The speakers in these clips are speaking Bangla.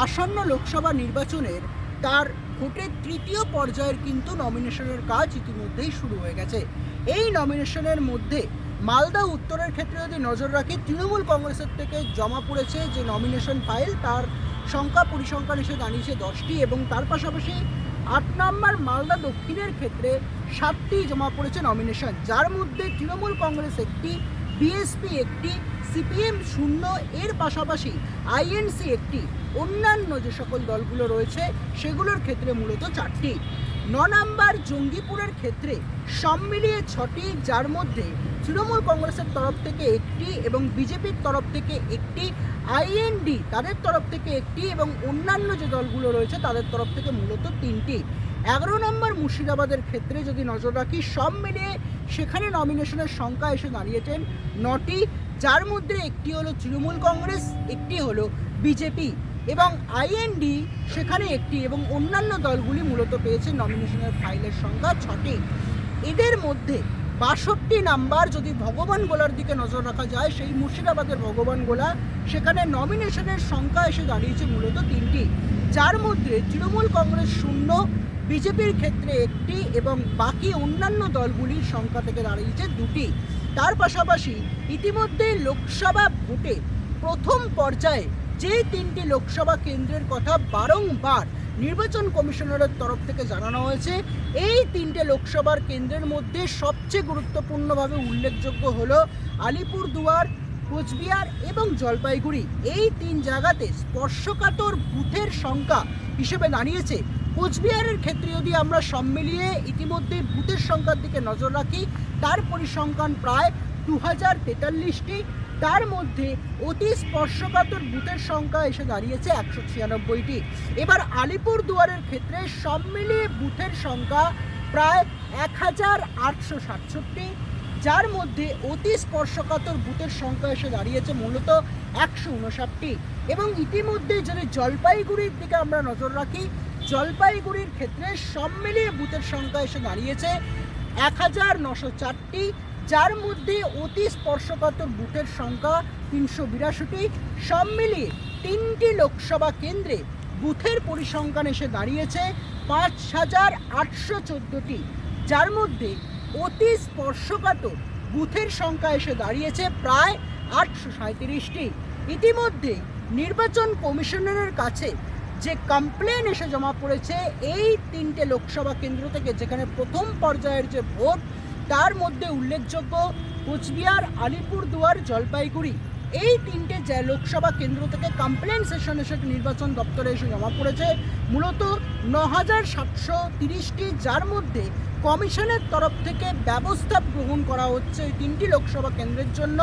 আসন্ন লোকসভা নির্বাচনের তার ভোটের তৃতীয় পর্যায়ের কিন্তু নমিনেশনের কাজ ইতিমধ্যেই শুরু হয়ে গেছে। এই নমিনেশনের মধ্যে মালদা উত্তরের ক্ষেত্রে যদি নজর রাখি, তৃণমূল কংগ্রেসের থেকে জমা পড়েছে যে নমিনেশন ফাইল, তার সংখ্যা পরিসংখ্যান এসে দাঁড়িয়েছে 10টি, এবং তার পাশাপাশি 8 নম্বর মালদা দক্ষিণের ক্ষেত্রে 7টি জমা পড়েছে নমিনেশন, যার মধ্যে তৃণমূল কংগ্রেস একটি, বিএসপি একটি, সিপিএম 0, এর পাশাপাশি আইএনসি একটি, অন্যান্য যে সকল দলগুলো রয়েছে সেগুলোর ক্ষেত্রে মূলত 4টি। 9 নম্বর জঙ্গিপুরের ক্ষেত্রে সব মিলিয়ে 6টি, যার মধ্যে তৃণমূল কংগ্রেসের তরফ থেকে একটি এবং বিজেপির তরফ থেকে একটি, আইএনডি তাদের তরফ থেকে একটি এবং অন্যান্য যে দলগুলো রয়েছে তাদের তরফ থেকে মূলত 3টি। 11 নম্বর মুর্শিদাবাদের ক্ষেত্রে যদি নজর রাখি, সব মিলিয়ে সেখানে নমিনেশনের সংখ্যা এসে দাঁড়িয়েছেন 9টি, যার মধ্যে একটি হলো তৃণমূল কংগ্রেস, একটি হলো বিজেপি এবং আইএনডি সেখানে একটি, এবং অন্যান্য দলগুলি মূলত পেয়েছে নমিনেশনের ফাইলের সংখ্যা 6টি। এদের মধ্যে 62 নাম্বার যদি ভগবান গোলার দিকে নজর রাখা যায়, সেই মুর্শিদাবাদের ভগবান গোলা, সেখানে নমিনেশনের সংখ্যা এসে দাঁড়িয়েছে মূলত 3টি, যার মধ্যে তৃণমূল কংগ্রেস 0, বিজেপির ক্ষেত্রে একটি এবং বাকি অন্যান্য দলগুলির সংখ্যা থেকে দাঁড়িয়েছে 2টি। তার পাশাপাশি ইতিমধ্যে লোকসভা ভোটে প্রথম পর্যায়ে যে 3টি লোকসভা কেন্দ্রের কথা বারংবার নির্বাচন কমিশনারের তরফ থেকে জানানো হয়েছে, এই 3টে লোকসভার কেন্দ্রের মধ্যে সবচেয়ে গুরুত্বপূর্ণভাবে উল্লেখযোগ্য হলো আলিপুরদুয়ার, কোচবিহার এবং জলপাইগুড়ি। এই 3 জায়গাতে স্পর্শকাতর বুথের সংখ্যা হিসেবে দাঁড়িয়েছে। কোচবিহারের ক্ষেত্রে যদি আমরা সব মিলিয়ে ইতিমধ্যে বুথের সংখ্যার দিকে নজর রাখি, তার পরিসংখ্যান প্রায় 2043টি, তার মধ্যে অতি স্পর্শকাতর বুথের সংখ্যা এসে দাঁড়িয়েছে 196টি। এবার আলিপুরদুয়ারের ক্ষেত্রে সব মিলিয়ে বুথের সংখ্যা প্রায় 1867, যার মধ্যে অতি স্পর্শকাতর বুথের সংখ্যা এসে দাঁড়িয়েছে মূলত 159টি। এবং ইতিমধ্যে যদি জলপাইগুড়ির দিকে আমরা নজর রাখি, জলপাইগুড়ির ক্ষেত্রে সব মিলিয়ে বুথের সংখ্যা এসে দাঁড়িয়েছে 1904টি, যার মধ্যে অতি স্পর্শকাতর বুথের সংখ্যা 382টি। সব মিলিয়ে 3টি লোকসভা কেন্দ্রে বুথের পরিসংখ্যান এসে দাঁড়িয়েছে 5814টি, যার মধ্যে অতি স্পর্শকাতর বুথের সংখ্যা এসে দাঁড়িয়েছে প্রায় 837টি। ইতিমধ্যে নির্বাচন কমিশনারের কাছে যে কমপ্লেন এসে জমা পড়েছে এই 3টে লোকসভা কেন্দ্র থেকে, যেখানে প্রথম পর্যায়ের যে ভোট, তার মধ্যে উল্লেখযোগ্য কোচবিহার, আলিপুরদুয়ার, জলপাইগুড়ি, এই 3টে যে লোকসভা কেন্দ্র থেকে কমপ্লেন সেশন এসে নির্বাচন দপ্তরে এসে জমা পড়েছে মূলত 9730টি, যার মধ্যে কমিশনের তরফ থেকে ব্যবস্থা গ্রহণ করা হচ্ছে এই 3টি লোকসভা কেন্দ্রের জন্য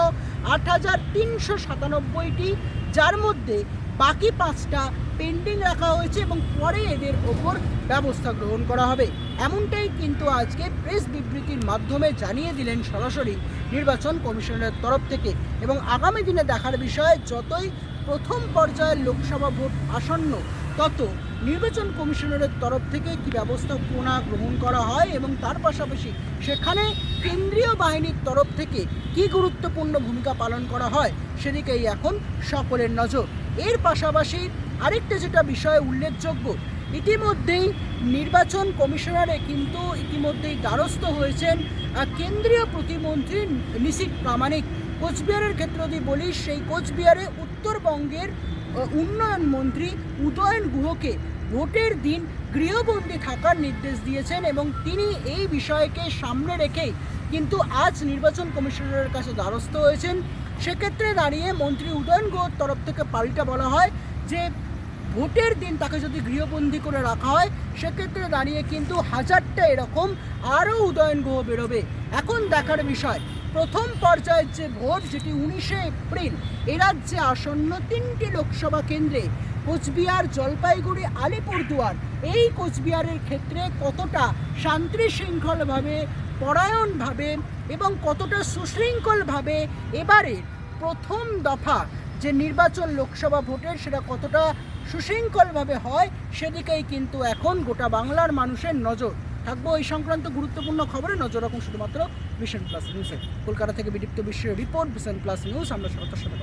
8397টি, যার মধ্যে বাকি 5টা পেন্ডিং রাখা হয়েছে এবং পরে এদের ওপর ব্যবস্থা গ্রহণ করা হবে। এমনটাই কিন্তু আজকে প্রেস বিবৃতির মাধ্যমে জানিয়ে দিলেন সরাসরি নির্বাচন কমিশনের তরফ থেকে। এবং আগামী দিনে দেখার বিষয়, যতই প্রথম পর্যায়ের লোকসভা ভোট আসন্ন, তত নির্বাচন কমিশনারের তরফ থেকে কী ব্যবস্থাপনা গ্রহণ করা হয় এবং তার পাশাপাশি সেখানে কেন্দ্রীয় বাহিনীর তরফ থেকে কী গুরুত্বপূর্ণ ভূমিকা পালন করা হয়, সেদিকেই এখন সকলের নজর। এর পাশাপাশি আরেকটা যেটা বিষয় উল্লেখযোগ্য, ইতিমধ্যেই নির্বাচন কমিশনারে কিন্তু ইতিমধ্যেই দ্বারস্থ হয়েছেন কেন্দ্রীয় প্রতিমন্ত্রী নিশীথ প্রামাণিক। কোচবিহারের ক্ষেত্রে যদি বলি, সেই কোচবিহারে উত্তরবঙ্গের উন্নয়ন মন্ত্রী উদয়ন গুহকে ভোটের দিন গৃহবন্দী থাকার নির্দেশ দিয়েছেন এবং তিনি এই বিষয়কে সামনে রেখেই কিন্তু আজ নির্বাচন কমিশনারের কাছে দ্বারস্থ হয়েছেন। সেক্ষেত্রে দাঁড়িয়ে মন্ত্রী উদয়ন গুহর তরফ থেকে পাল্টা বলা হয় যে ভোটের দিন তাকে যদি গৃহবন্দী করে রাখা হয়, সেক্ষেত্রে দাঁড়িয়ে কিন্তু 1000টা এরকম আরও উদয়ন গুহ বেরোবে। এখন দেখার বিষয়, প্রথম পর্যায়ের যে ভোট, যেটি 19শে এপ্রিল, এ রাজ্যে আসন্ন 3টি লোকসভা কেন্দ্রে কোচবিহার, জলপাইগুড়ি, আলিপুরদুয়ার, এই কোচবিহারের ক্ষেত্রে কতটা শান্তি শৃঙ্খলভাবে, পরায়ণভাবে এবং কতটা সুশৃঙ্খলভাবে এবারে প্রথম দফা যে নির্বাচন লোকসভা ভোটের, সেটা কতটা সুশৃঙ্খলভাবে হয়, সেদিকেই কিন্তু এখন গোটা বাংলার মানুষের নজর। থাকবো এই সংক্রান্ত গুরুত্বপূর্ণ খবরে নজর রাখুন শুধুমাত্র ভিশন প্লাস নিউজে। কলকাতা থেকে বিদীপ্ত বিশ্বের রিপোর্ট, ভিশন প্লাস নিউজ। আমরা সততার সাথে